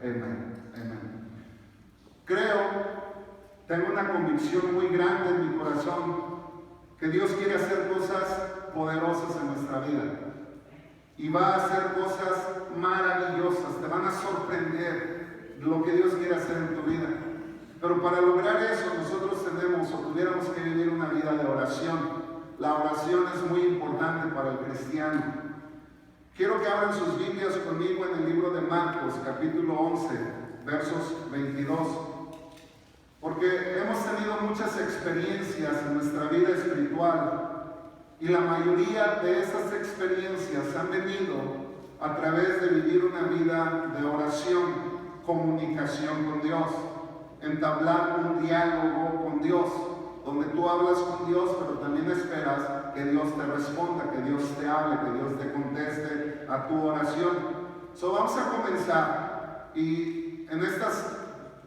Amén. Amén. Creo, tengo una convicción muy grande en mi corazón, que Dios quiere hacer cosas poderosas en nuestra vida. Y va a hacer cosas maravillosas, te van a sorprender lo que Dios quiere hacer en tu vida. Pero para lograr eso nosotros tenemos o tuviéramos que vivir una vida de oración. La oración es muy importante para el cristiano. Quiero que abran sus Biblias conmigo en el libro de Marcos, capítulo 11, versos 22. Porque hemos tenido muchas experiencias en nuestra vida espiritual y la mayoría de esas experiencias han venido a través de vivir una vida de oración, comunicación con Dios, entablar un diálogo con Dios, donde tú hablas con Dios, pero también esperas que Dios te responda, que Dios te hable, que Dios te conteste a tu oración. Vamos a comenzar, y en estas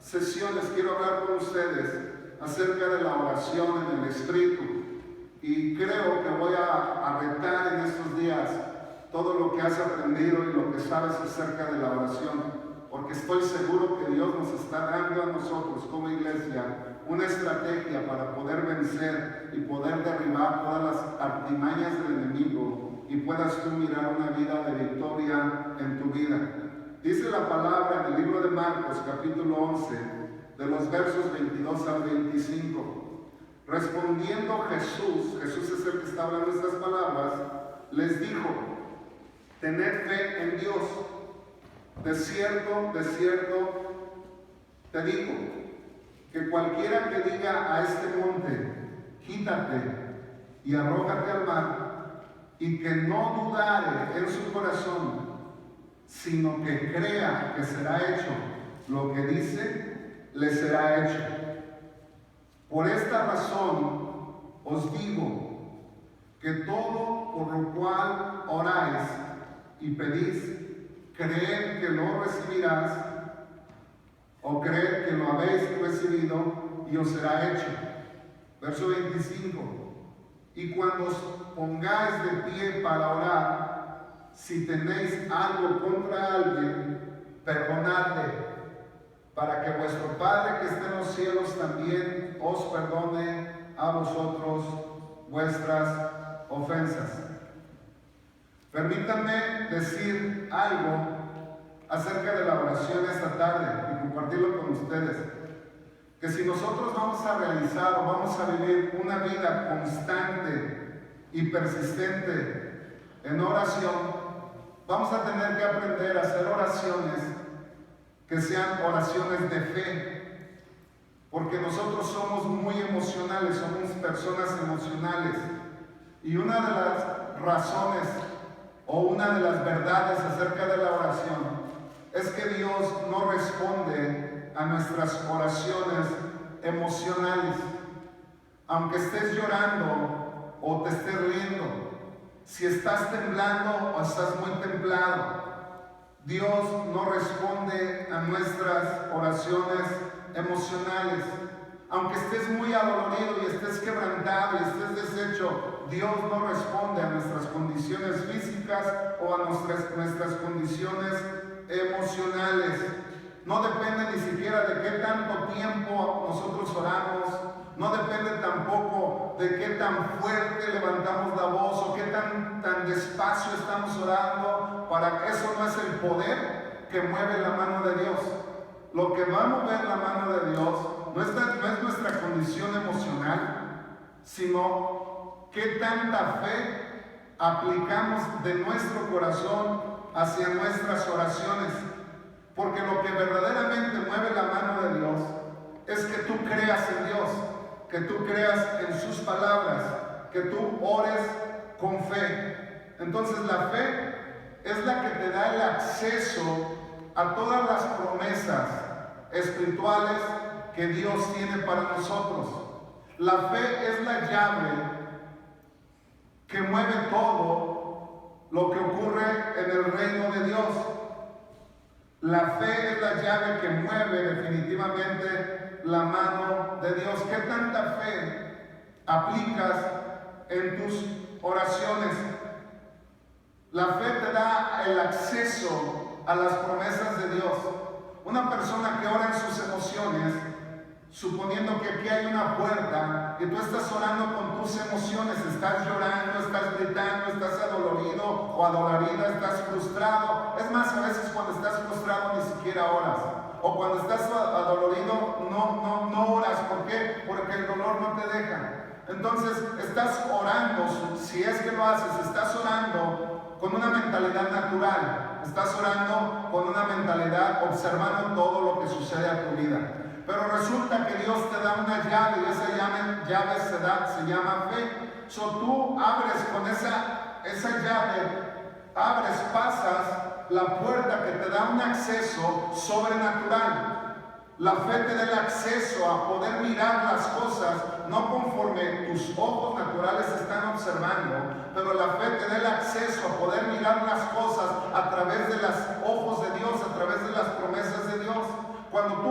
sesiones quiero hablar con ustedes acerca de la oración en el Espíritu. Y creo que voy a retar en estos días todo lo que has aprendido y lo que sabes acerca de la oración, porque estoy seguro que Dios nos está dando a nosotros como iglesia una estrategia para poder vencer y poder derribar todas las artimañas del enemigo y puedas tú mirar una vida de victoria en tu vida. Dice la palabra en el libro de Marcos, capítulo 11, de los versos 22 al 25. Respondiendo Jesús es el que está hablando estas palabras, les dijo: tened fe en Dios. De cierto te digo, que cualquiera que diga a este monte, quítate y arrójate al mar, y que no dudare en su corazón, sino que crea que será hecho lo que dice, le será hecho. Por esta razón os digo que todo por lo cual oráis y pedís, creed que lo recibirás, o creed que lo habéis recibido y os será hecho. Verso 25. Y cuando os pongáis de pie para orar, si tenéis algo contra alguien, perdonadle, para que vuestro Padre que está en los cielos también os perdone a vosotros vuestras ofensas. Permítanme decir algo acerca de la oración esta tarde y compartirlo con ustedes. Que si nosotros vamos a realizar o vamos a vivir una vida constante y persistente en oración, vamos a tener que aprender a hacer oraciones que sean oraciones de fe, porque nosotros somos muy emocionales, somos personas emocionales, y una de las razones o una de las verdades acerca de la oración es que Dios no responde a nuestras oraciones emocionales. Aunque estés llorando o te estés riendo, si estás temblando o estás muy temblado, Dios no responde a nuestras oraciones emocionales. Aunque estés muy adolorido y estés quebrantado y estés deshecho, Dios no responde a nuestras condiciones físicas o a nuestras condiciones emocionales. No depende ni siquiera de qué tanto tiempo nosotros oramos. No depende tampoco de qué tan fuerte levantamos la voz o qué tan despacio estamos orando. Para eso no es el poder que mueve la mano de Dios. Lo que va a mover la mano de Dios no es nuestra condición emocional, sino qué tanta fe aplicamos de nuestro corazón hacia nuestras oraciones. Porque lo que verdaderamente mueve la mano de Dios es que tú creas en Dios, que tú creas en sus palabras, que tú ores con fe. Entonces la fe es la que te da el acceso a todas las promesas espirituales que Dios tiene para nosotros. La fe es la llave que mueve todo lo que ocurre en el reino de Dios. La fe es la llave que mueve definitivamente la mano de Dios. ¿Qué tanta fe aplicas en tus oraciones? La fe te da el acceso a las promesas de Dios. Una persona que ora en sus emociones, suponiendo que aquí hay una puerta y tú estás orando con tus emociones, estás llorando, estás gritando, estás adolorido o adolorida, estás frustrado. Es más, a veces cuando estás frustrado ni siquiera oras. O cuando estás adolorido no oras. ¿Por qué? Porque el dolor no te deja. Entonces estás orando, si es que lo haces, estás orando con una mentalidad natural. Estás orando con una mentalidad observando todo lo que sucede a tu vida. Pero resulta que Dios te da una llave y esa llave se llama fe. Tú abres con esa llave, pasas la puerta que te da un acceso sobrenatural. La fe te da el acceso a poder mirar las cosas, no conforme tus ojos naturales están observando, pero la fe te da el acceso a poder mirar las cosas a través de los ojos de Dios, a través de las promesas de Dios. Cuando tú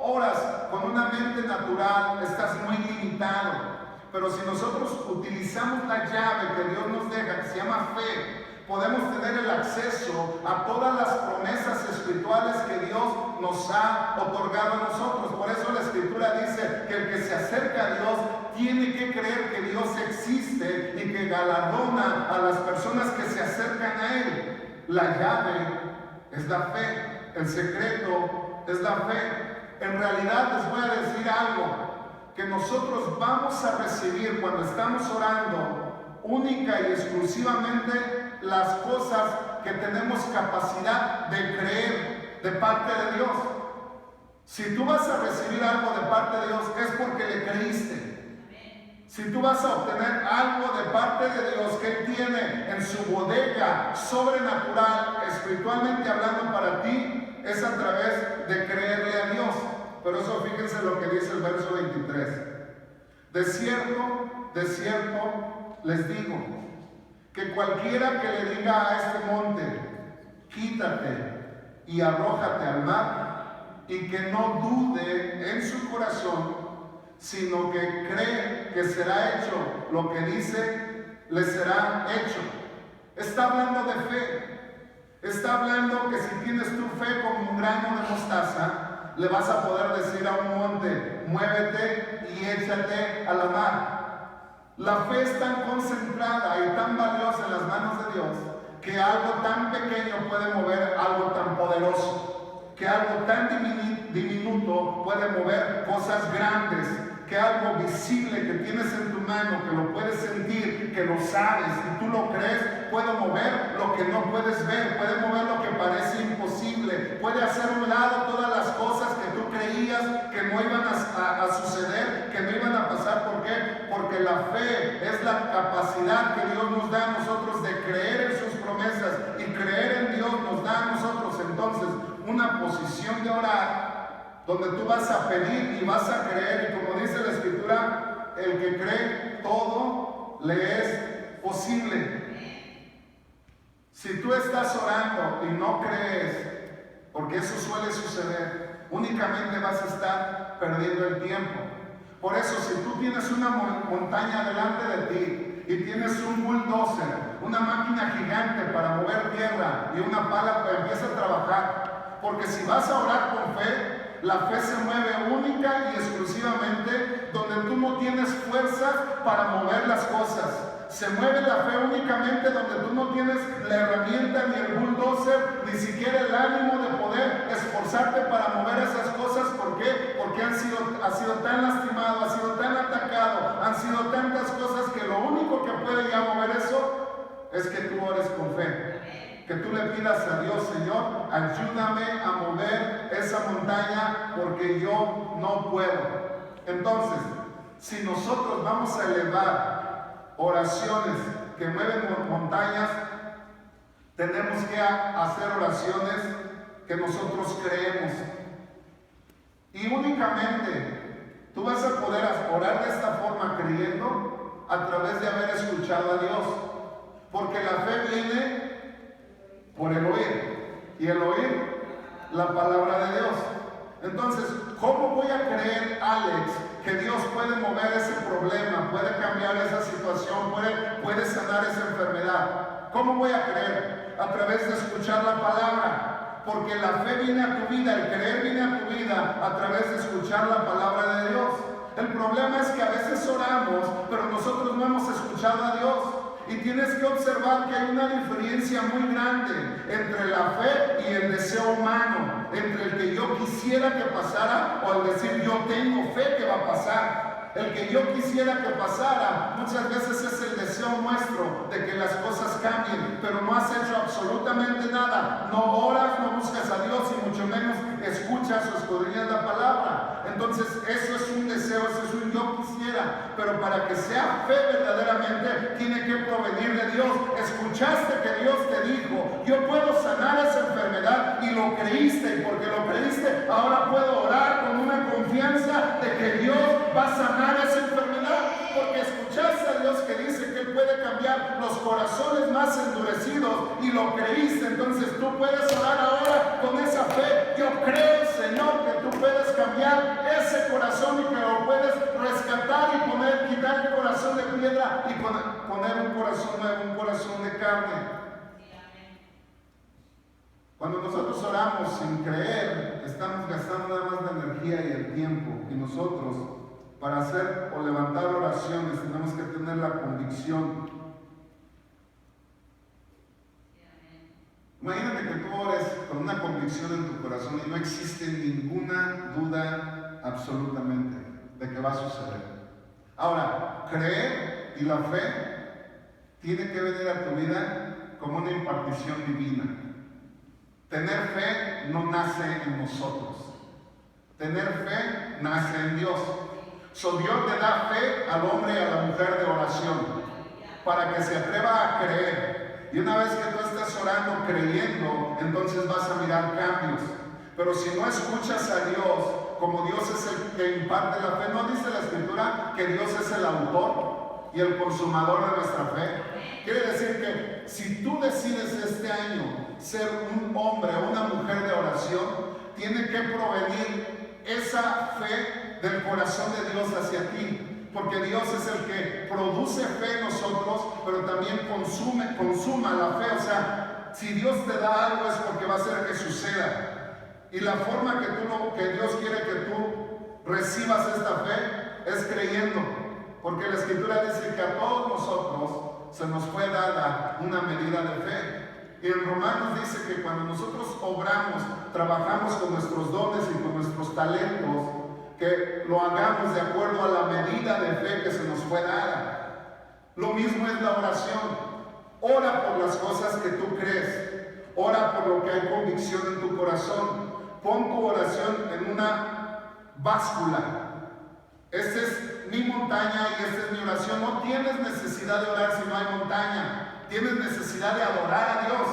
oras con una mente natural, estás muy limitado. Pero si nosotros utilizamos la llave que Dios nos deja, que se llama fe, podemos tener el acceso a todas las promesas espirituales que Dios nos ha otorgado a nosotros. Por eso la Escritura dice que el que se acerca a Dios tiene que creer que Dios existe y que galardona a las personas que se acercan a Él. La llave es la fe, el secreto es la fe. En realidad les voy a decir algo, que nosotros vamos a recibir cuando estamos orando única y exclusivamente las cosas que tenemos capacidad de creer de parte de Dios. Si tú vas a recibir algo de parte de Dios es porque le creíste. Si tú vas a obtener algo de parte de Dios que Él tiene en su bodega sobrenatural, espiritualmente hablando para ti, es a través de creerle a Dios. Por eso fíjense lo que dice el verso 23. De cierto les digo, que cualquiera que le diga a este monte, quítate y arrójate al mar, y que no dude en su corazón, sino que cree que será hecho lo que dice, le será hecho. Está hablando de fe. Está hablando que si tienes tu fe como un grano de mostaza, le vas a poder decir a un monte, muévete y échate a la mar. La fe es tan concentrada y tan valiosa en las manos de Dios que algo tan pequeño puede mover algo tan poderoso, que algo tan diminuto puede mover cosas grandes, que algo visible que tienes en tu mano, que lo puedes sentir, que lo sabes y tú lo crees, puede mover lo que no puedes ver, puede mover lo que parece imposible, puede hacer a un lado todas las cosas que tú creías que no iban a suceder, que no iban a pasar. ¿Por qué? Porque la fe es la capacidad que Dios nos da a nosotros de creer en sus promesas, y creer en Dios nos da a nosotros entonces una posición de orar donde tú vas a pedir y vas a creer, y como dice la Escritura, el que cree todo le es posible. Si tú estás orando y no crees, porque eso suele suceder, únicamente vas a estar perdiendo el tiempo. Por eso, si tú tienes una montaña delante de ti y tienes un bulldozer, una máquina gigante para mover tierra y una pala, pues empieza a trabajar. Porque si vas a orar con fe, la fe se mueve única y exclusivamente donde tú no tienes fuerzas para mover las cosas. Se mueve la fe únicamente donde tú no tienes la herramienta ni el bulldozer, ni siquiera el ánimo de poder esforzarte para mover esas cosas. ¿Por qué? Porque has sido tan lastimado, has sido tan atacado, han sido tantas cosas que lo único que puede ya mover eso es que tú ores con fe. Que tú le pidas a Dios, Señor, ayúdame a mover esa montaña porque yo no puedo. Entonces, si nosotros vamos a elevar oraciones que mueven montañas, tenemos que hacer oraciones que nosotros creemos. Y únicamente tú vas a poder orar de esta forma creyendo a través de haber escuchado a Dios. Porque la fe viene por el oír, y el oír la palabra de Dios. Entonces, ¿cómo voy a creer, Alex, que Dios puede mover ese problema, puede cambiar esa situación, puede sanar esa enfermedad? ¿Cómo voy a creer? A través de escuchar la palabra. Porque la fe viene a tu vida, el creer viene a tu vida a través de escuchar la palabra de Dios. El problema es que a veces oramos, pero nosotros no hemos escuchado a Dios. Y tienes que observar que hay una diferencia muy grande entre la fe y el deseo humano, entre el que yo quisiera que pasara o el decir yo tengo fe que va a pasar. El que yo quisiera que pasara muchas veces es el deseo nuestro de que las cosas cambien, pero no has hecho absolutamente nada. No oras, no buscas a Dios y mucho menos escuchas o escudriñas la palabra. Entonces eso es un deseo, eso es un yo quisiera, pero para que sea fe verdaderamente tiene que provenir de Dios. Escuchaste que Dios te dijo, yo puedo sanar esa enfermedad y lo creíste, y porque lo creíste ahora puedo orar con una confianza de que Dios va a sanar esa enfermedad, porque escuchaste a Dios que dice que Él puede cambiar los corazones más endurecidos y lo creíste. Entonces tú puedes orar ahora con esa fe. Yo creo, Señor, que tú puedes cambiar ese corazón y que lo puedes rescatar y quitar el corazón de piedra y poner un corazón nuevo, un corazón de carne. Cuando nosotros oramos sin creer, estamos gastando nada más la energía y el tiempo. Y nosotros, para hacer o levantar oraciones, tenemos que tener la convicción. Imagínate que tú ores con una convicción en tu corazón y no existe ninguna duda absolutamente de que va a suceder. Ahora, creer y la fe tiene que venir a tu vida como una impartición divina. Tener fe no nace en nosotros. Tener fe nace en Dios. Dios le da fe al hombre y a la mujer de oración para que se atreva a creer. Y una vez que tú estés orando, creyendo, entonces vas a mirar cambios. Pero si no escuchas a Dios, como Dios es el que imparte la fe, ¿no dice la Escritura que Dios es el autor y el consumador de nuestra fe? Quiere decir que si tú decides este año ser un hombre o una mujer de oración, tiene que provenir esa fe del corazón de Dios hacia ti, porque Dios es el que produce fe en nosotros, pero también consuma la fe. O sea, si Dios te da algo es porque va a hacer que suceda, y la forma que Dios quiere que tú recibas esta fe es creyendo, porque la Escritura dice que a todos nosotros se nos fue dada una medida de fe. Y en Romanos dice que cuando nosotros obramos, trabajamos con nuestros dones y con nuestros talentos, que lo hagamos de acuerdo a la medida de fe que se nos fue dada. Lo mismo es la oración. Ora por las cosas que tú crees. Ora por lo que hay convicción en tu corazón. Pon tu oración en una báscula. Esta es mi montaña y esta es mi oración. No tienes necesidad de orar si no hay montaña. Tienes necesidad de adorar a Dios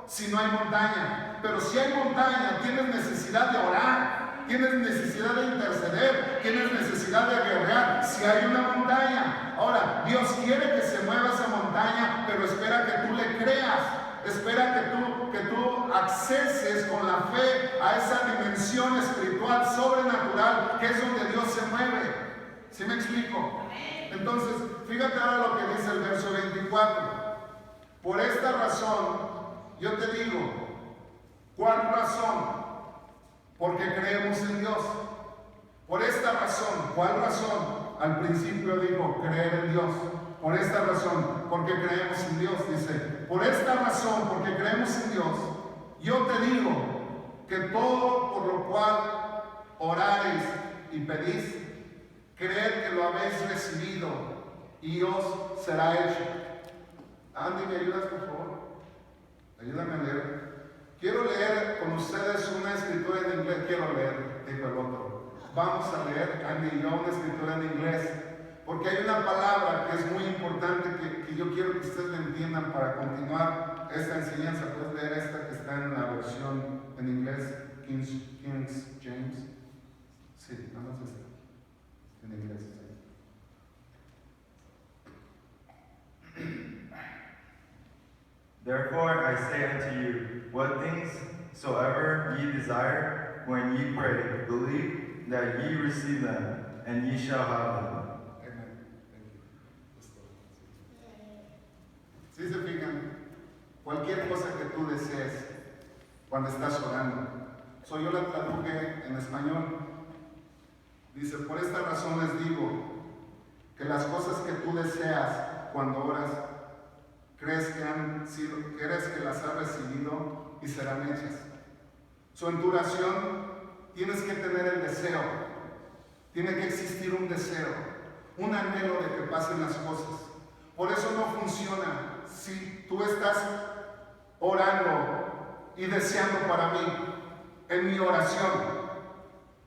si no hay montaña. Pero si hay montaña, tienes necesidad de orar. Tienes necesidad de interceder, tienes necesidad de guerrear si hay una montaña. Ahora, Dios quiere que se mueva esa montaña, pero espera que tú le creas. Espera que tú acceses con la fe a esa dimensión espiritual, sobrenatural, que es donde Dios se mueve. ¿Sí me explico? Entonces, fíjate ahora lo que dice el verso 24. Por esta razón, yo te digo, ¿cuál razón? Porque creemos en Dios. Por esta razón, ¿cuál razón? Al principio dijo, creer en Dios. Por esta razón, porque creemos en Dios. Dice, por esta razón, porque creemos en Dios, yo te digo que todo por lo cual oraréis y pedís, creed que lo habéis recibido y os será hecho. Andy, ¿me ayudas, por favor? Ayúdame a leer. Quiero leer con ustedes una escritura en inglés. Quiero leer, dijo el otro. Vamos a leer, Andy y yo, una escritura en inglés. Porque hay una palabra que es muy importante que yo quiero que ustedes la entiendan para continuar esta enseñanza. Puedes leer esta que está en la versión en inglés, King James. Sí, nada más esta. En inglés. Therefore I say unto you, what things soever ye desire, when ye pray, believe that ye receive them, and ye shall have them. Amen. Thank you. Si se fijan, cualquier cosa que tú desees, cuando estás orando. Yo la traduje en español. Dice, por esta razón les digo que las cosas que tú deseas cuando oras, crees que las has recibido y serán hechas. En tu oración tienes que tener el deseo, tiene que existir un deseo, un anhelo de que pasen las cosas. Por eso no funciona si tú estás orando y deseando para mí. En mi oración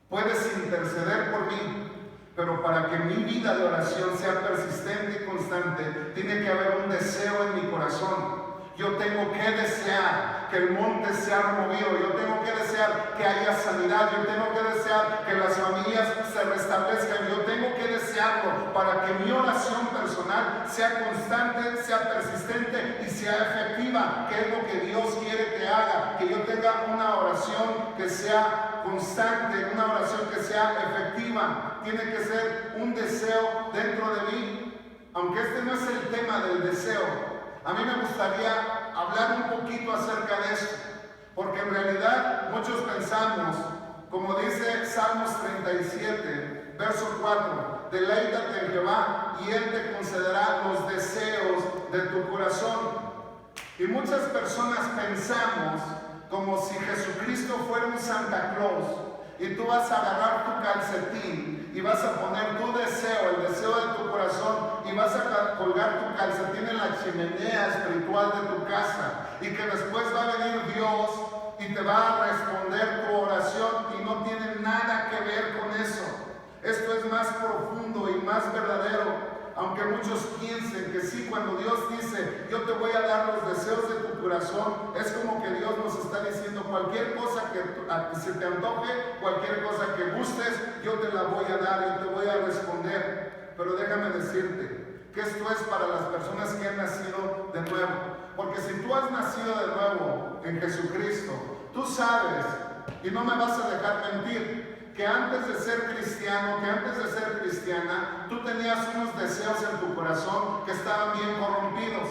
puedes interceder por mí, pero para que mi vida de oración sea persistente y constante, tiene que haber un deseo en mi corazón. Yo tengo que desear que el monte sea removido, yo tengo que desear que haya sanidad, yo tengo que desear que las familias se restablezcan, yo tengo que desearlo para que mi oración personal sea constante, sea persistente y sea efectiva, que es lo que Dios quiere que haga, que yo tenga una oración que sea constante, una oración que sea efectiva. Tiene que ser un deseo dentro de mí, aunque este no es el tema del deseo. A mí me gustaría hablar un poquito acerca de esto, porque en realidad muchos pensamos, como dice Salmos 37, verso 4, deleítate en Jehová y Él te concederá los deseos de tu corazón. Y muchas personas pensamos como si Jesucristo fuera un Santa Claus y tú vas a agarrar tu calcetín y vas a poner tu deseo, el deseo de tu corazón, y vas a colgar tu calcetín en la chimenea espiritual de tu casa, y que después va a venir Dios y te va a responder tu oración, y no tiene nada que ver con eso. Esto es más profundo y más verdadero. Aunque muchos piensen que sí, cuando Dios dice, yo te voy a dar los deseos de tu corazón, es como que Dios nos está diciendo, cualquier cosa que se te antoje, cualquier cosa que gustes, yo te la voy a dar, yo te voy a responder. Pero déjame decirte que esto es para las personas que han nacido de nuevo. Porque si tú has nacido de nuevo en Jesucristo, tú sabes, y no me vas a dejar mentir, que antes de ser cristiano, que antes de ser cristiana, tú tenías unos deseos en tu corazón que estaban bien corrompidos.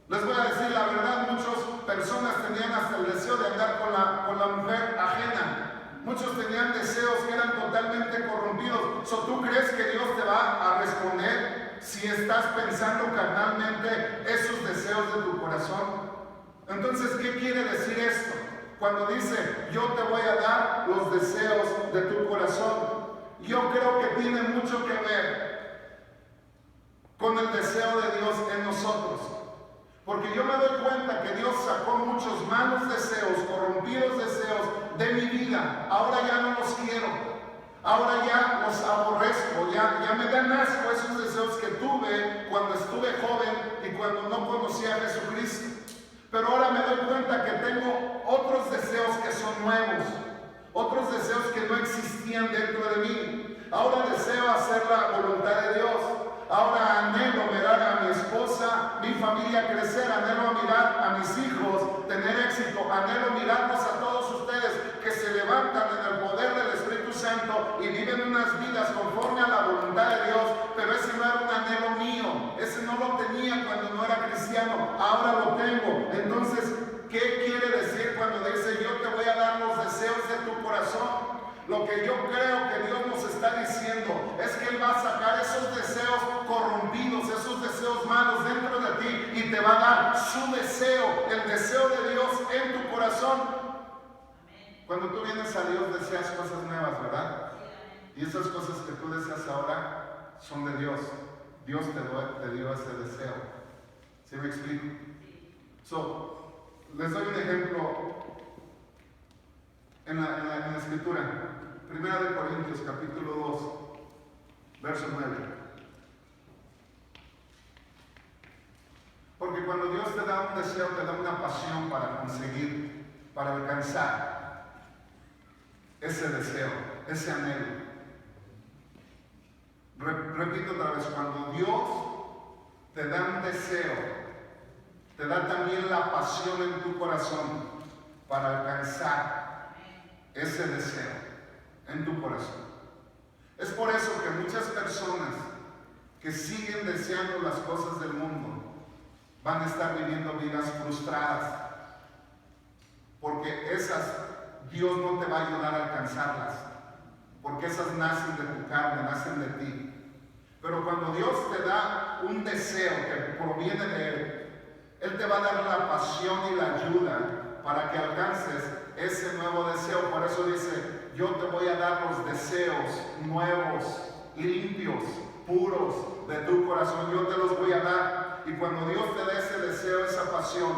Les voy a decir la verdad, muchas personas tenían hasta el deseo de andar con la mujer ajena. Muchos tenían deseos que eran totalmente corrompidos. ¿Tú crees que Dios te va a responder si estás pensando carnalmente esos deseos de tu corazón? Entonces, ¿qué quiere decir esto? Cuando dice, yo te voy a dar los deseos de tu corazón, yo creo que tiene mucho que ver con el deseo de Dios en nosotros. Porque yo me doy cuenta que Dios sacó muchos malos deseos, corrompidos deseos de mi vida. Ahora ya no los quiero. Ahora ya los aborrezco. Ya me dan asco esos deseos que tuve cuando estuve joven y cuando no conocía a Jesucristo. Pero ahora me doy cuenta que tengo otros deseos que son nuevos, otros deseos que no existían dentro de mí. Ahora deseo hacer la voluntad de Dios. Ahora anhelo mirar a mi esposa, mi familia crecer, anhelo mirar a mis hijos tener éxito, anhelo mirarlos a todos ustedes que se levantan en el poder del Espíritu Santo y viven unas vidas conforme a la voluntad de Dios. Pero ese no era un anhelo mío, ese no lo tenía cuando no era cristiano, ahora lo tengo. Entonces, ¿qué quiere decir cuando dice yo te voy a dar los deseos de tu corazón? Lo que yo creo que Dios nos está diciendo es que Él va a sacar esos deseos corrompidos, esos deseos malos dentro de ti y te va a dar su deseo, el deseo de Dios en tu corazón. Cuando tú vienes a Dios deseas cosas nuevas, ¿verdad? Y esas cosas que tú deseas ahora son de Dios. Dios te dio ese deseo. ¿Sí me explico? Les doy un ejemplo en la escritura. Primera de Corintios, capítulo 2, verso 9. Porque cuando Dios te da un deseo, te da una pasión para conseguir, para alcanzar ese deseo, ese anhelo. Repito otra vez, cuando Dios te da un deseo, te da también la pasión en tu corazón para alcanzar ese deseo en tu corazón. Es por eso que muchas personas que siguen deseando las cosas del mundo van a estar viviendo vidas frustradas. porque esas Dios no te va a ayudar a alcanzarlas, porque esas nacen de tu carne, nacen de ti. Pero cuando Dios te da un deseo que proviene de Él te va a dar la pasión y la ayuda para que alcances ese nuevo deseo. Por eso dice, yo te voy a dar los deseos nuevos, limpios, puros de tu corazón. Yo te los voy a dar. Y cuando Dios te dé ese deseo, esa pasión,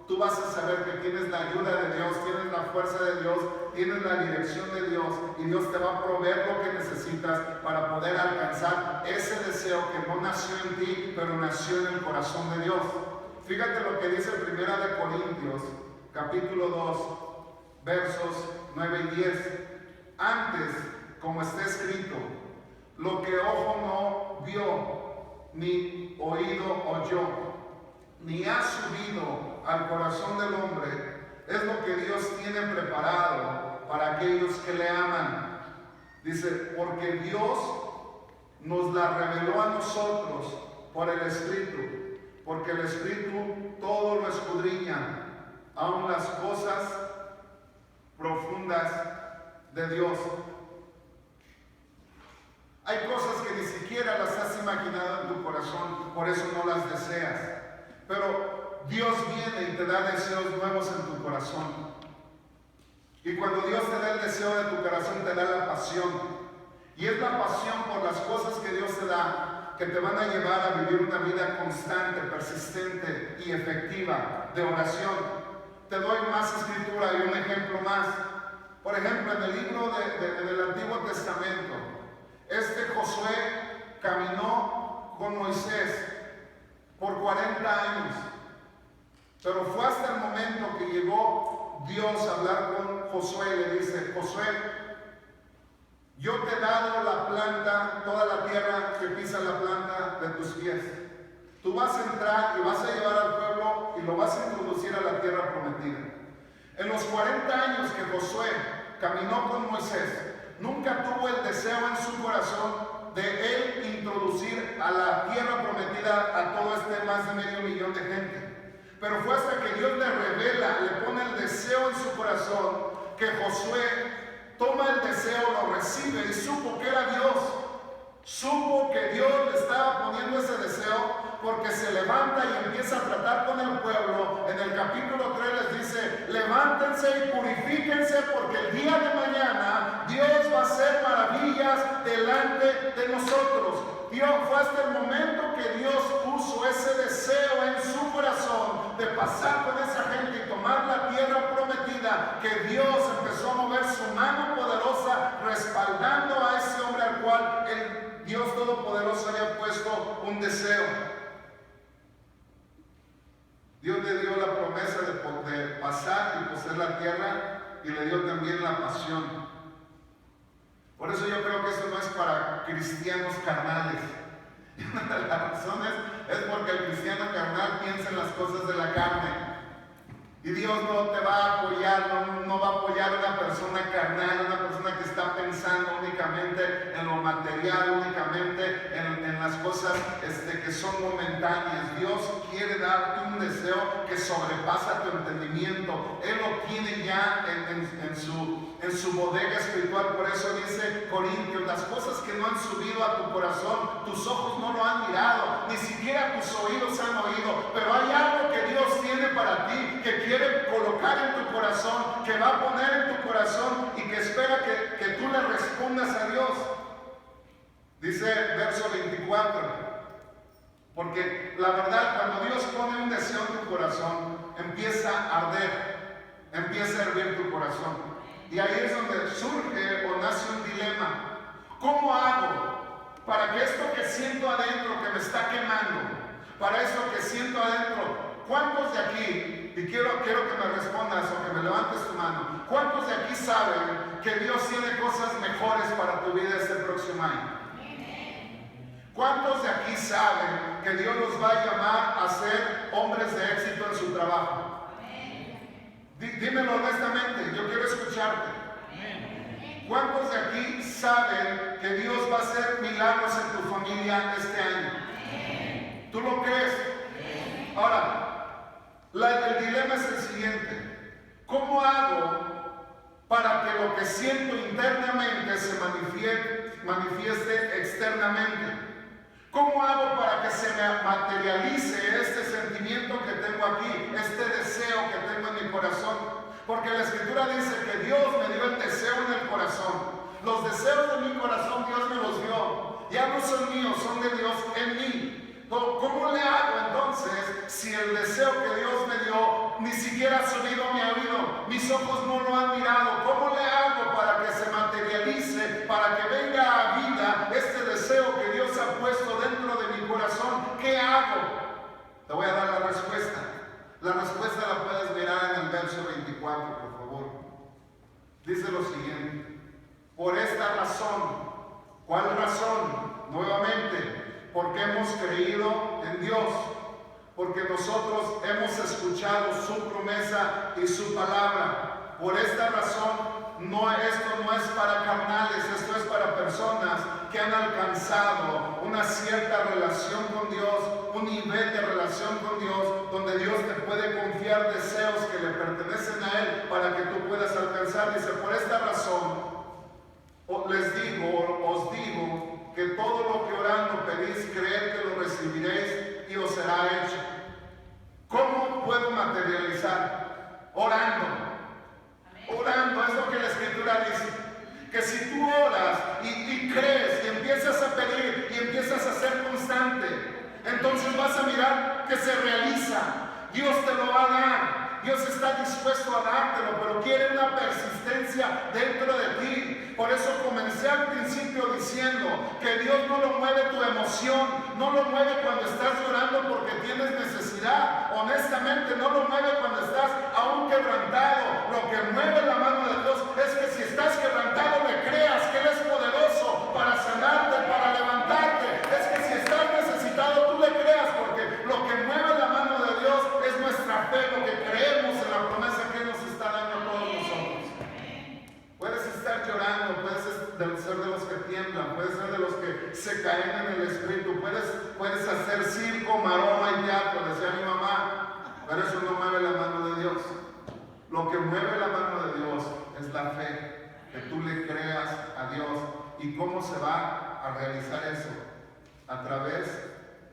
tú vas a saber que tienes la ayuda de Dios, tienes la fuerza de Dios, tienes la dirección de Dios, y Dios te va a proveer lo que necesitas para poder alcanzar ese deseo que no nació en ti, pero nació en el corazón de Dios. Fíjate lo que dice 1 Corintios, capítulo 2, versos 9 y 10. Antes, como está escrito, lo que ojo no vio, ni oído oyó, ni ha subido al corazón del hombre, es lo que Dios tiene preparado para aquellos que le aman. Dice, porque Dios nos la reveló a nosotros por el Espíritu, porque el Espíritu todo lo escudriña, aun las cosas profundas de Dios. Hay cosas que ni siquiera las has imaginado en tu corazón, por eso no las deseas. Pero Dios viene y te da deseos nuevos en tu corazón. Y cuando Dios te da el deseo de tu corazón, te da la pasión. Y es la pasión por las cosas que Dios te da, que te van a llevar a vivir una vida constante, persistente y efectiva de oración. Te doy más escritura y un ejemplo más. Por ejemplo, en el libro del Antiguo Testamento, Josué caminó con Moisés por 40 años. Pero fue hasta el momento que llegó Dios a hablar con Josué y le dice, Josué, yo te he dado la planta, toda la tierra que pisa la planta de tus pies. Tú vas a entrar y vas a llevar al pueblo y lo vas a introducir a la tierra prometida. En los 40 años que Josué caminó con Moisés, nunca tuvo el deseo en su corazón de él introducir a la tierra prometida a todo este más de 500,000 de gente. Pero fue hasta que Dios le revela, le pone el deseo en su corazón, que Josué toma el deseo, lo recibe y supo que era Dios. Supo que Dios le estaba poniendo ese deseo, porque se levanta y empieza a tratar con el pueblo. En el capítulo 3 les dice, levántense y purifíquense, porque el día de mañana Dios va a hacer maravillas delante de nosotros. Dios, fue hasta el momento que Dios puso ese deseo en su corazón de pasar con esa gente y tomar la tierra prometida, que Dios empezó a mover su mano poderosa respaldando a ese hombre al cual el Dios Todopoderoso había puesto un deseo. Dios le dio la promesa de pasar y poseer la tierra, y le dio también la pasión. Por eso yo creo que eso no es para cristianos carnales. Y una de las razones es porque el cristiano carnal piensa en las cosas de la carne. Y Dios no te va a apoyar, no va a apoyar a una persona carnal, una persona que está pensando únicamente en lo material, únicamente en las cosas que son momentáneas. Dios quiere darte un deseo que sobrepasa tu entendimiento. Él lo tiene ya en su bodega espiritual. Por eso dice Corintios, las cosas que no han subido a tu corazón, tus ojos no lo han mirado, ni siquiera tus oídos han oído. Pero hay algo que Dios tiene para ti, que quiere colocar en tu corazón, que va a poner en tu corazón y que espera que tú le respondas a Dios. Dice verso 24, porque la verdad, cuando Dios pone un deseo en tu corazón, empieza a arder, empieza a hervir tu corazón. Y ahí es donde surge o nace un dilema. ¿Cómo hago para que esto que siento adentro, que me está quemando, para esto que siento adentro, ¿cuántos de aquí, y quiero que me respondas o que me levantes tu mano, cuántos de aquí saben que Dios tiene cosas mejores para tu vida este próximo año? ¿Cuántos de aquí saben que Dios los va a llamar a ser hombres de éxito en su trabajo? Dímelo honestamente, yo quiero escucharte. ¿Cuántos de aquí saben que Dios va a hacer milagros en tu familia este año? ¿Tú lo crees? Ahora, el dilema es el siguiente. ¿Cómo hago para que lo que siento internamente se manifieste externamente? ¿Cómo hago para que se me materialice este sentimiento que tengo aquí, este deseo que tengo en mi corazón? Porque la Escritura dice que Dios me dio el deseo en el corazón. Los deseos de mi corazón Dios me los dio. Ya no son míos, son de Dios en mí. ¿Cómo le hago entonces si el deseo que Dios me dio ni siquiera ha subido a mi oído? Mis ojos no lo han mirado. ¿Cómo le hago para que se materialice, para que venga a vida este deseo que Dios ha puesto dentro de mi corazón? ¿Qué hago? Te voy a dar la respuesta. La respuesta la puedes mirar en el verso 24, por favor. Dice lo siguiente: por esta razón. ¿Cuál razón? Nuevamente, porque hemos creído en Dios, porque nosotros hemos escuchado su promesa y su palabra. Por esta razón, esto no es para carnales, esto es para personas que han alcanzado una cierta relación con Dios, un nivel de relación con Dios, donde Dios te puede confiar deseos que le pertenecen a Él para que tú puedas alcanzar. Dice, por esta razón, os digo que todo lo que orando pedís, creed que lo recibiréis y os será hecho. ¿Cómo puedo materializar? Orando. Orando, es lo que la Escritura dice. Que si tú oras y crees y empiezas a pedir y empiezas a ser constante, entonces vas a mirar que se realiza. Dios te lo va a dar. Dios está dispuesto a dártelo, pero quiere una persistencia dentro de ti. Por eso comencé al principio diciendo que Dios no lo mueve tu emoción, no lo mueve cuando estás llorando porque tienes necesidad. Honestamente, no lo mueve cuando estás aún quebrantado. Lo que mueve la mano de Dios es que si estás quebrantado, le creas que Él es poderoso para sanarte, para levantarte. Es que si estás necesitado, tú le creas, porque lo que mueve la mano de Dios es nuestra fe, lo que creemos en la promesa que Él nos está dando a todos nosotros. Puedes estar llorando, puedes ser de los que tiemblan, puedes ser de los que se caen en el espíritu, puedes hacer circo, maroma y teatro, decía mi mamá, pero eso no mueve la mano de Dios. Lo que mueve la mano de Dios es la fe, que tú le creas a Dios. ¿Y cómo se va a realizar eso? A través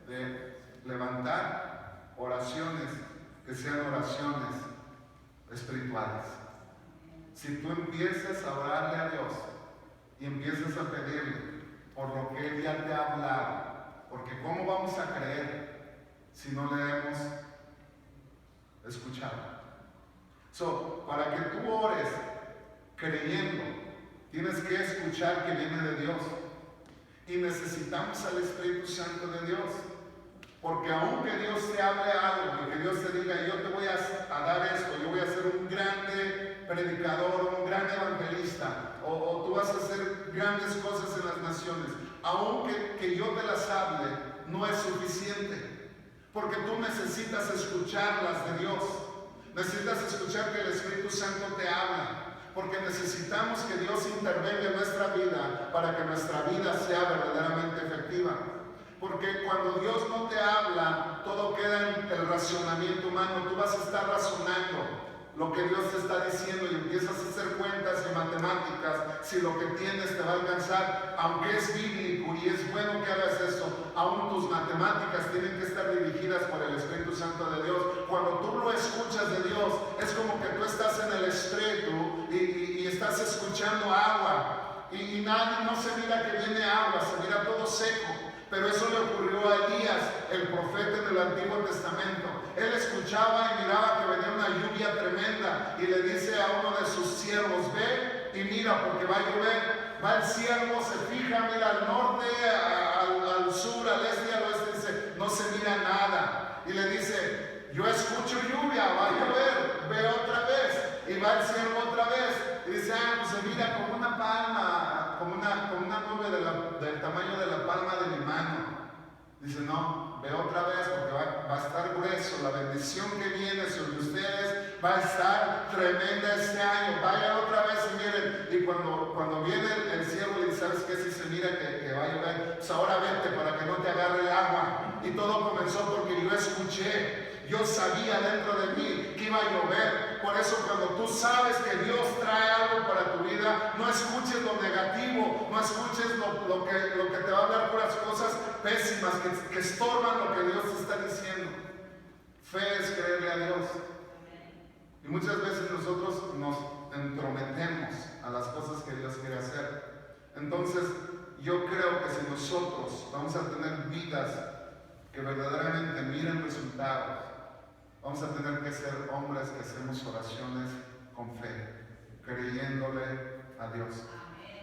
de levantar oraciones que sean oraciones espirituales. Si tú empiezas a orarle a Dios y empiezas a pedirle por lo que Él ya te ha hablado, porque ¿cómo vamos a creer si no le hemos escuchado? Para que tú ores creyendo, tienes que escuchar que viene de Dios. Y necesitamos al Espíritu Santo de Dios. Porque aunque Dios te hable algo y que Dios te diga, yo te voy a dar esto, yo voy a ser un grande predicador, un gran evangelista, o tú vas a hacer grandes cosas en las naciones, aunque que yo te las hable, no es suficiente. Porque tú necesitas escucharlas de Dios. Necesitas escuchar que el Espíritu Santo te habla. Porque necesitamos que Dios intervenga en nuestra vida para que nuestra vida sea verdaderamente efectiva. Porque cuando Dios no te habla, todo queda en el racionamiento humano. Tú vas a estar razonando lo que Dios te está diciendo y empiezas a hacer cuentas y matemáticas si lo que tienes te va a alcanzar. Aunque es bíblico y es bueno que hagas eso, aún tus matemáticas tienen que estar dirigidas por el Espíritu Santo de Dios. Cuando tú lo escuchas de Dios, es como que tú estás en el estrecho y estás escuchando agua y nadie, no se mira que viene agua, se mira todo seco. Pero eso le ocurrió a Elías, el profeta en el Antiguo Testamento. Él escuchaba y miraba que venía una lluvia tremenda y le dice a uno de sus siervos, ve y mira porque va a llover. Va el siervo, se fija, mira al norte, al sur, al este y al oeste, dice, no se mira nada. Y le dice, yo escucho lluvia, va a llover, ve otra vez. Y va el siervo otra vez y dice, pues se mira como una palma, como una nube del tamaño de la palma de mi mano. Dice, no, ve otra vez porque va a estar grueso, la bendición que viene sobre ustedes va a estar tremenda este año. Vaya otra vez y miren. Y cuando viene el siervo le dice, ¿sabes qué? Si se mira que va a llover, pues ahora vete para que no te agarre el agua. Y todo comenzó porque yo escuché. Yo sabía dentro de mí que iba a llover. Por eso cuando tú sabes que Dios trae algo para tu vida, no escuches lo negativo, no escuches lo que te va a hablar puras cosas pésimas que estorban lo que Dios te está diciendo. Fe es creerle a Dios. Y muchas veces nosotros nos entrometemos a las cosas que Dios quiere hacer. Entonces, yo creo que si nosotros vamos a tener vidas que verdaderamente miren resultados, vamos a tener que ser hombres que hacemos oraciones con fe, creyéndole a Dios.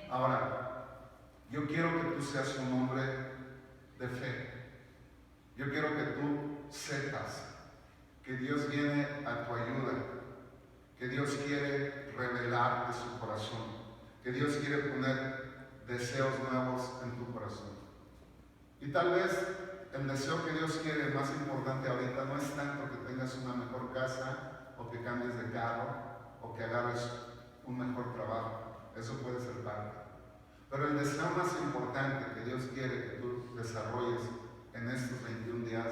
Ahora, yo quiero que tú seas un hombre de fe. Yo quiero que tú sepas que Dios viene a tu ayuda, que Dios quiere revelarte su corazón, que Dios quiere poner deseos nuevos en tu corazón. Y tal vez el deseo que Dios quiere, el más importante ahorita, no es tanto que tengas una mejor casa, o que cambies de carro, o que agarres un mejor trabajo. Eso puede ser parte. Pero el deseo más importante que Dios quiere que tú desarrolles en estos 21 días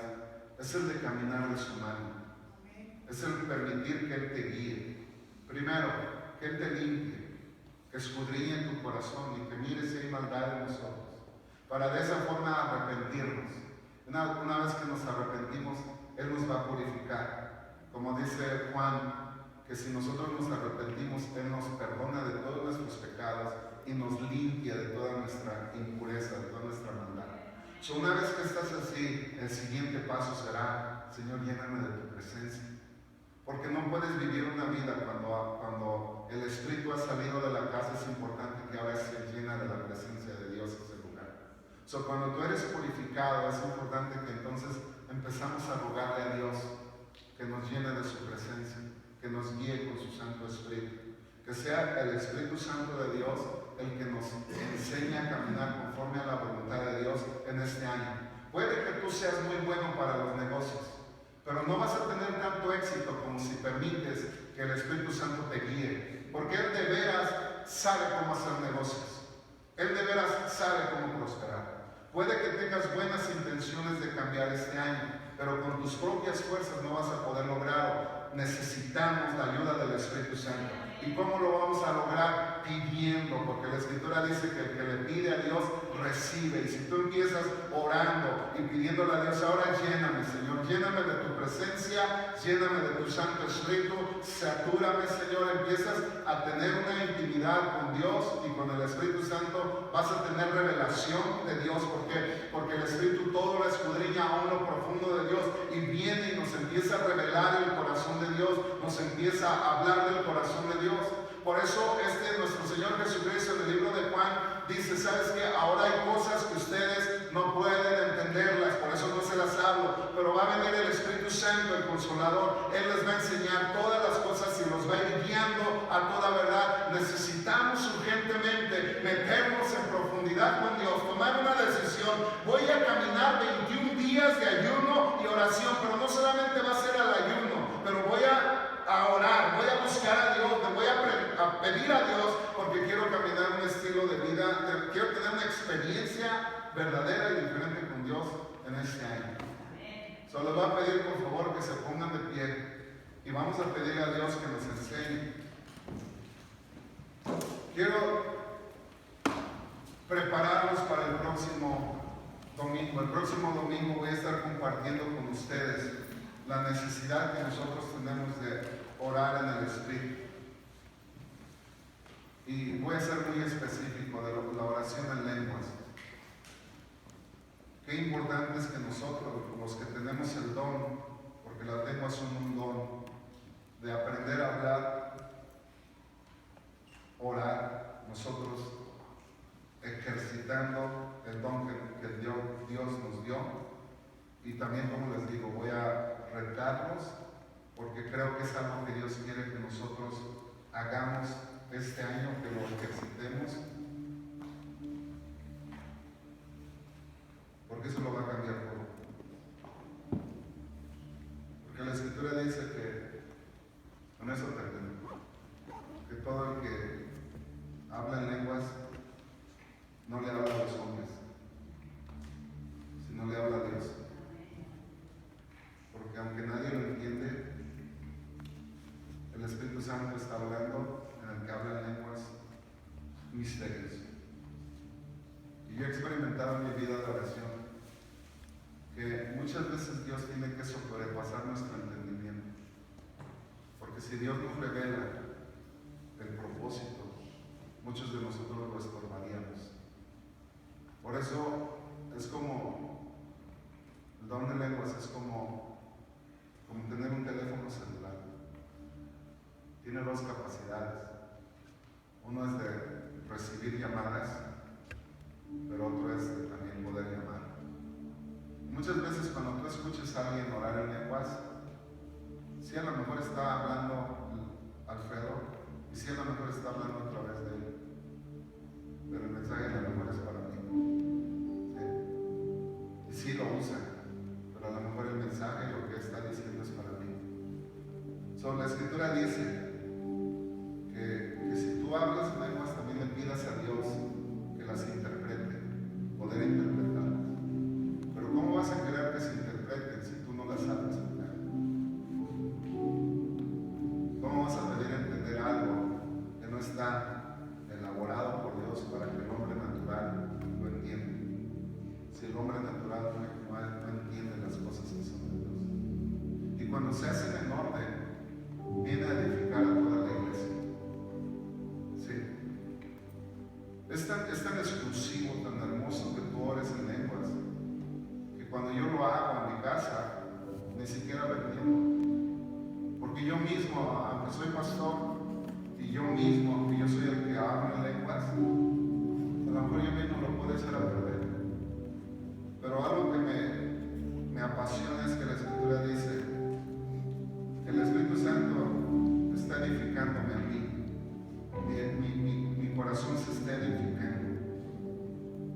es el de caminar de su mano. Es el permitir que Él te guíe. Primero, que Él te limpie, que escudriñe tu corazón y que mire si hay maldad en nosotros, para de esa forma arrepentirnos. Una vez que nos arrepentimos, Él nos va a purificar. Como dice Juan, que si nosotros nos arrepentimos, Él nos perdona de todos nuestros pecados y nos limpia de toda nuestra impureza, de toda nuestra maldad. Una vez que estás así, el siguiente paso será: Señor, lléname de tu presencia. Porque no puedes vivir una vida cuando el Espíritu ha salido de la casa. Es importante que ahora se llena de la presencia de Dios ese lugar. Cuando tú eres purificado, es importante que entonces empezamos a rogarle a Dios que nos llene de su presencia, que nos guíe con su Santo Espíritu. Que sea el Espíritu Santo de Dios el que nos enseñe a caminar conforme a la voluntad de Dios en este año. Puede que tú seas muy bueno para los negocios, pero no vas a tener tanto éxito como si permites que el Espíritu Santo te guíe, porque Él de veras sabe cómo hacer negocios. Él de veras sabe cómo prosperar. Puede que tengas buenas intenciones de cambiar este año, pero con tus propias fuerzas no vas a poder lograrlo. Necesitamos la ayuda del Espíritu Santo. ¿Y cómo lo vamos a lograr? Pidiendo, porque la Escritura dice que el que le pide a Dios recibe. Y si tú empiezas orando y pidiéndole a Dios: ahora lléname, Señor, lléname de tu presencia, lléname de tu Santo Espíritu, satúrame, Señor, empiezas a tener una intimidad con Dios y con el Espíritu Santo, vas a tener revelación de Dios. ¿Por qué? Porque el Espíritu todo lo escudriña aún lo profundo de Dios y viene y nos empieza a revelar el corazón de Dios, nos empieza a hablar del corazón de Dios. Por eso nuestro Señor Jesucristo en el libro de Juan dice: ¿sabes qué? Ahora hay cosas que ustedes no pueden entenderlas, por eso no se las hablo, pero va a venir el Espíritu Santo, el Consolador. Él les va a enseñar todas las cosas y los va a ir guiando a toda verdad. Necesitamos urgentemente meternos en profundidad con Dios, tomar una decisión. Voy a caminar 21 días de ayuno y oración, pero no solamente va a ser al ayuno, pero voy a orar, voy a buscar a Dios, me voy a pedir a Dios, porque quiero caminar un estilo de vida, quiero tener una experiencia verdadera y diferente con Dios en este año. Les voy a pedir por favor que se pongan de pie y vamos a pedir a Dios que nos enseñe. Quiero prepararnos para el próximo domingo. El próximo domingo voy a estar compartiendo con ustedes la necesidad que nosotros tenemos de orar en el Espíritu. Y voy a ser muy específico de la oración en lenguas. Qué importante es que nosotros, los que tenemos el don, porque las lenguas son un don, de aprender a hablar, orar, nosotros ejercitando el don que Dios nos dio. Y también, como les digo, voy a retarlos, porque creo que es algo que Dios quiere que nosotros hagamos este año, que lo ejercitemos, porque eso lo va a cambiar todo. Porque la Escritura dice que, con eso termino, que todo el que habla en lenguas no le habla a los hombres, sino le habla a Dios. Porque aunque nadie lo entiende, el Espíritu misterios. Y yo he experimentado en mi vida de oración que muchas veces Dios tiene que sobrepasar nuestro entendimiento. Porque si Dios nos revela el propósito, muchos de nosotros lo estorbaríamos. Por eso es como el don de lenguas, es como tener un teléfono celular. Tiene dos capacidades. Uno es de recibir llamadas, pero otro es de también poder llamar. Muchas veces cuando tú escuches a alguien orar en lenguas, si a lo mejor está hablando Alfredo, y si a lo mejor está hablando a través de él, pero el mensaje a lo mejor es para mí. ¿Sí? Y sí lo usa, pero a lo mejor el mensaje, lo que está diciendo es para mí. La Escritura dice que si tú hablas en lenguas, también le pidas a Dios que las interprete, poder interpretarlas. Pero ¿cómo vas a querer que se interpreten si tú no las sabes explicar? ¿Cómo vas a pedir entender algo que no está elaborado por Dios para que el hombre natural lo entienda? Si el hombre natural no entiende las cosas que son de Dios. Y cuando se hacen en orden, viene a edificar a toda la iglesia. Sí. Es tan exclusivo, tan hermoso que tú ores en lenguas, que cuando yo lo hago en mi casa, ni siquiera lo entiendo. Porque yo mismo, aunque soy pastor, y yo mismo, aunque yo soy el que habla en lenguas, a lo mejor yo mismo lo puedo echar a perder. Pero algo que me apasiona es que la Escritura dice que el Espíritu Santo está edificándome a mí. Mi corazón se está edificando.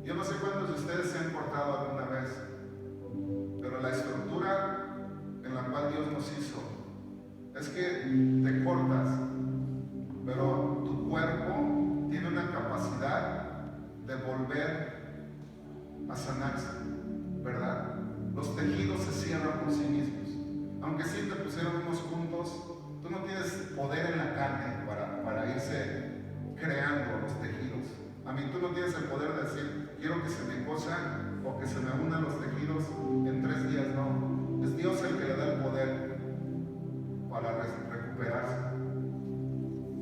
Yo no sé cuántos de ustedes se han cortado alguna vez, pero la estructura en la cual Dios nos hizo es que te cortas, pero tu cuerpo tiene una capacidad de volver a sanarse, ¿verdad? Los tejidos se cierran por sí mismos. Aunque sí te pusieron unos puntos, tú no tienes poder en la carne para irse creando los tejidos. A mí tú no tienes el poder de decir, quiero que se me cosan o que se me unan los tejidos en 3 días, no. Es Dios el que le da el poder para recuperarse.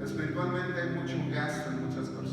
Espiritualmente hay mucho gasto en muchas personas.